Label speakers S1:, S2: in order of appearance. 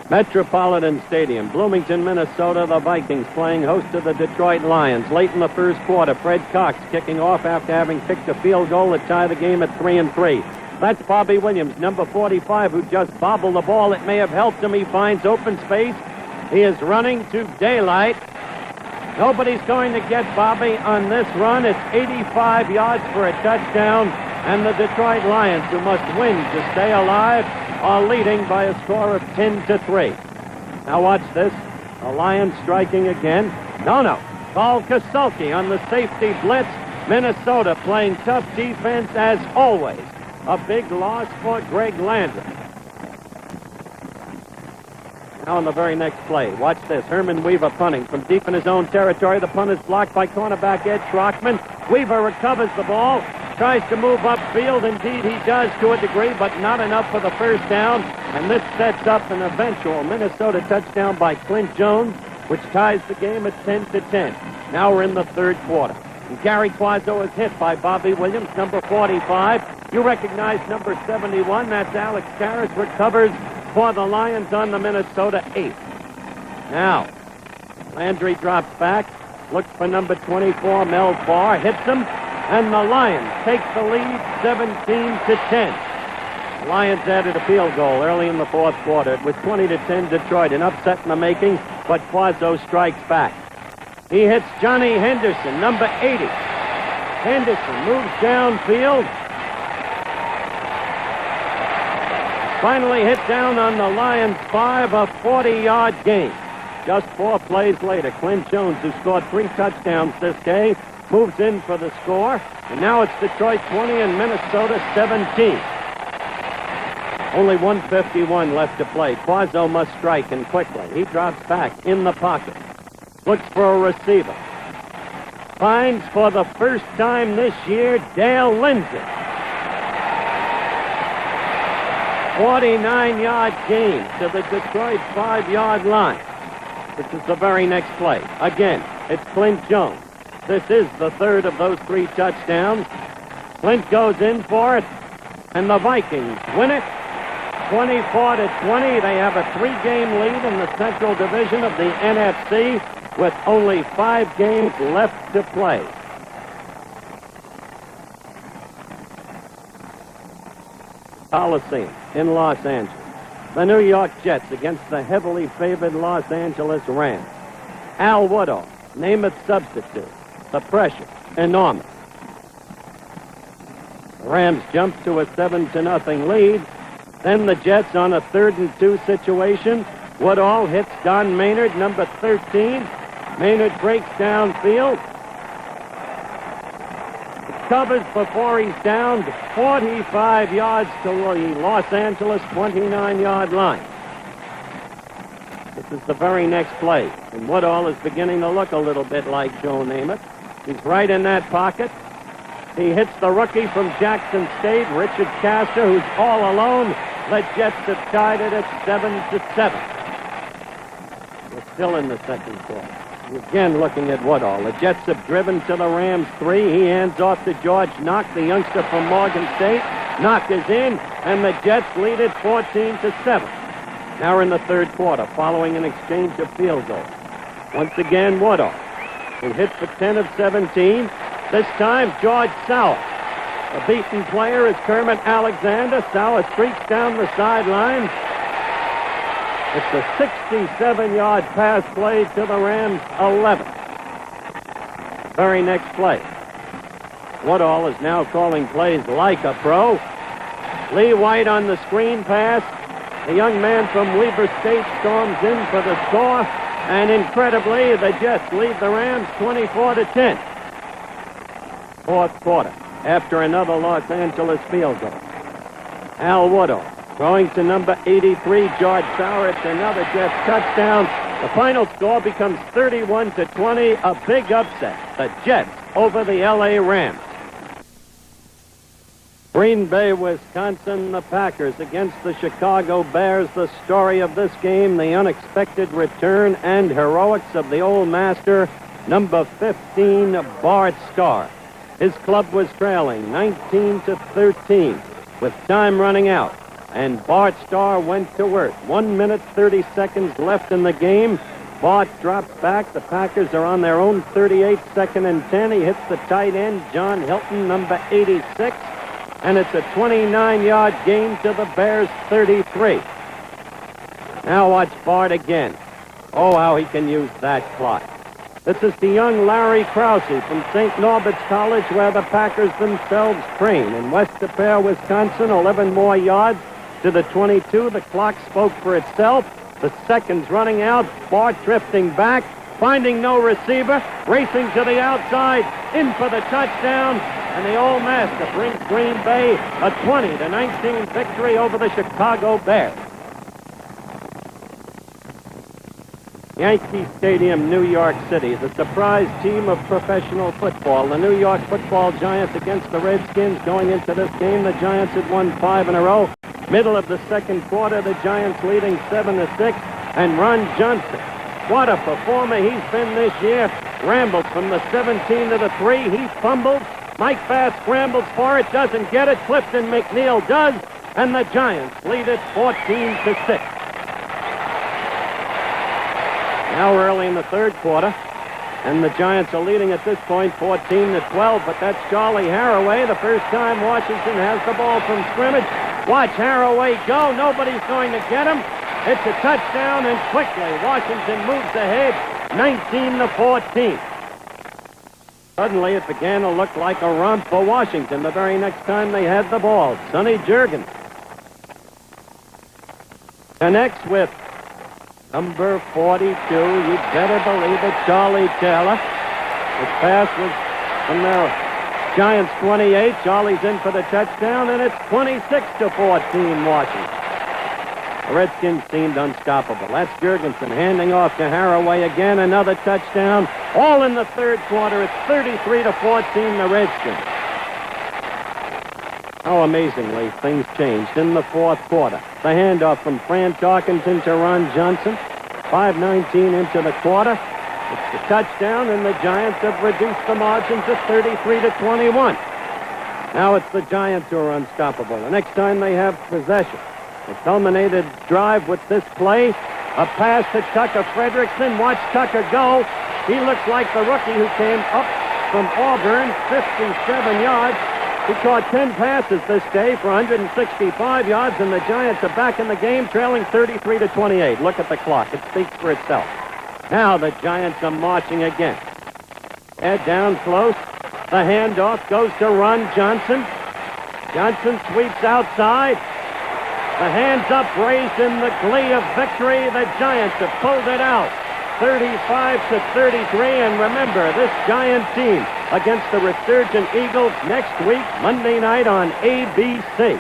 S1: Metropolitan Stadium, Bloomington, Minnesota. The Vikings playing host to the Detroit Lions. Late in the first quarter, Fred Cox kicking off after having kicked a field goal to tie the game at 3-3. That's Bobby Williams, number 45, who just bobbled the ball. It may have helped him. He finds open space. He is running to daylight. Nobody's going to get Bobby on this run. It's 85 yards for a touchdown, and the Detroit Lions, who must win to stay alive, are leading by a score of 10-3. Now watch this. The Lions striking again. No. Paul Kasulki on the safety blitz. Minnesota playing tough defense as always. A big loss for Greg Landry. Now on the very next play, watch this. Herman Weaver punting from deep in his own territory. The punt is blocked by cornerback Ed Schrockman. Weaver recovers the ball. Tries to move upfield. Indeed, he does to a degree, but not enough for the first down. And this sets up an eventual Minnesota touchdown by Clint Jones, which ties the game at 10-10. Now we're in the third quarter. And Gary Quazzo is hit by Bobby Williams, number 45. You recognize number 71. That's Alex Karras. Recovers for the Lions on the Minnesota 8. Now, Landry drops back. Looks for number 24, Mel Farr. Hits him. And the Lions take the lead 17-10. The Lions added a field goal early in the fourth quarter. It was 20-10 Detroit, an upset in the making, but Quazzo strikes back. He hits Johnny Henderson, number 80. Henderson moves downfield. Finally hit down on the Lions' 5, a 40-yard gain. Just 4 plays later, Clint Jones, who scored 3 touchdowns this game, moves in for the score, and now it's Detroit 20 and Minnesota 17. Only 1:51 left to play. Quazzo must strike, and quickly. He drops back in the pocket. Looks for a receiver. Finds for the first time this year Dale Lindsey. 49-yard gain to the Detroit 5-yard line. This is the very next play. Again, it's Clint Jones. This is the third of those 3 touchdowns. Clint goes in for it, and the Vikings win it 24-20. They have a 3-game lead in the Central Division of the NFC with only 5 games left to play. Coliseum in Los Angeles. The New York Jets against the heavily favored Los Angeles Rams. Al Woodall, Namath substitute. The pressure, enormous. The Rams jump to a 7-0 lead. Then the Jets on a 3rd and 2 situation. Woodall hits Don Maynard, number 13. Maynard breaks downfield. Covers before he's down 45 yards to the Los Angeles 29-yard line. This is the very next play. And Woodall is beginning to look a little bit like Joe Namath. He's right in that pocket. He hits the rookie from Jackson State, Richard Castor, who's all alone. The Jets have tied it at 7-7. We're still in the second quarter. Again, looking at Woodall. The Jets have driven to the Rams 3. He hands off to George Knock, the youngster from Morgan State. Knock is in, and the Jets lead it 14-7. Now we're in the third quarter, following an exchange of field goals. Once again, Woodall, who hit for 10 of 17. This time, George Sauer. The beaten player is Kermit Alexander. Sauer streaks down the sideline. It's a 67-yard pass play to the Rams' 11. Very next play. Woodall is now calling plays like a pro. Lee White on the screen pass. The young man from Weber State storms in for the score. And incredibly, the Jets lead the Rams 24-10. Fourth quarter, after another Los Angeles field goal. Al Woodall throwing to number 83, George Sauer. It's another Jets touchdown. The final score becomes 31-20, a big upset. The Jets over the L.A. Rams. Green Bay, Wisconsin, the Packers against the Chicago Bears. The story of this game, the unexpected return and heroics of the old master, number 15, Bart Starr. His club was trailing 19-13 with time running out. And Bart Starr went to work. 1 minute, 30 seconds left in the game. Bart drops back. The Packers are on their own 38, 2nd and 10. He hits the tight end, John Hilton, number 86. And it's a 29-yard gain to the Bears' 33. Now watch Bart again. Oh, how he can use that clock. This is the young Larry Krause from St. Norbert's College, where the Packers themselves train. In West Des Peres, Wisconsin, 11 more yards to the 22. The clock spoke for itself. The seconds running out. Bart drifting back, finding no receiver, racing to the outside, in for the touchdown, and the Old Master brings Green Bay a 20-19 victory over the Chicago Bears. Yankee Stadium, New York City, the surprise team of professional football. The New York Football Giants against the Redskins. Going into this game, the Giants had won 5 in a row. Middle of the second quarter, the Giants leading 7-6, and Ron Johnson, what a performer he's been this year. Rambled from the 17 to the 3. He fumbled. Mike Bass scrambles for it, doesn't get it. Clifton McNeil does, and the Giants lead it 14-6. Now we're early in the third quarter, and the Giants are leading at this point 14-12, but that's Charlie Haraway, the first time Washington has the ball from scrimmage. Watch Haraway go. Nobody's going to get him. It's a touchdown, and quickly Washington moves ahead 19-14. Suddenly it began to look like a romp for Washington the very next time they had the ball. Sonny Jurgens connects with number 42, you better believe it, Charlie Taylor. His pass was from the Giants 28. Charlie's in for the touchdown, and it's 26-14 Washington. The Redskins seemed unstoppable. That's Jurgensen handing off to Haraway again. Another touchdown. All in the third quarter. It's 33-14 the Redskins. How amazingly things changed in the fourth quarter. The handoff from Fran Tarkenton to Ron Johnson. 5:19 into the quarter. It's the touchdown, and the Giants have reduced the margin to 33-21. Now it's the Giants who are unstoppable. The next time they have possession. The culminated drive with this play. A pass to Tucker Frederickson. Watch Tucker go. He looks like the rookie who came up from Auburn, 57 yards. He caught 10 passes this day for 165 yards, and the Giants are back in the game, trailing 33-28. Look at the clock. It speaks for itself. Now the Giants are marching again. Head down close. The handoff goes to Ron Johnson. Johnson sweeps outside. The hands up raised in the glee of victory. The Giants have pulled it out. 35-33, and remember, this Giant team against the resurgent Eagles next week, Monday night on ABC.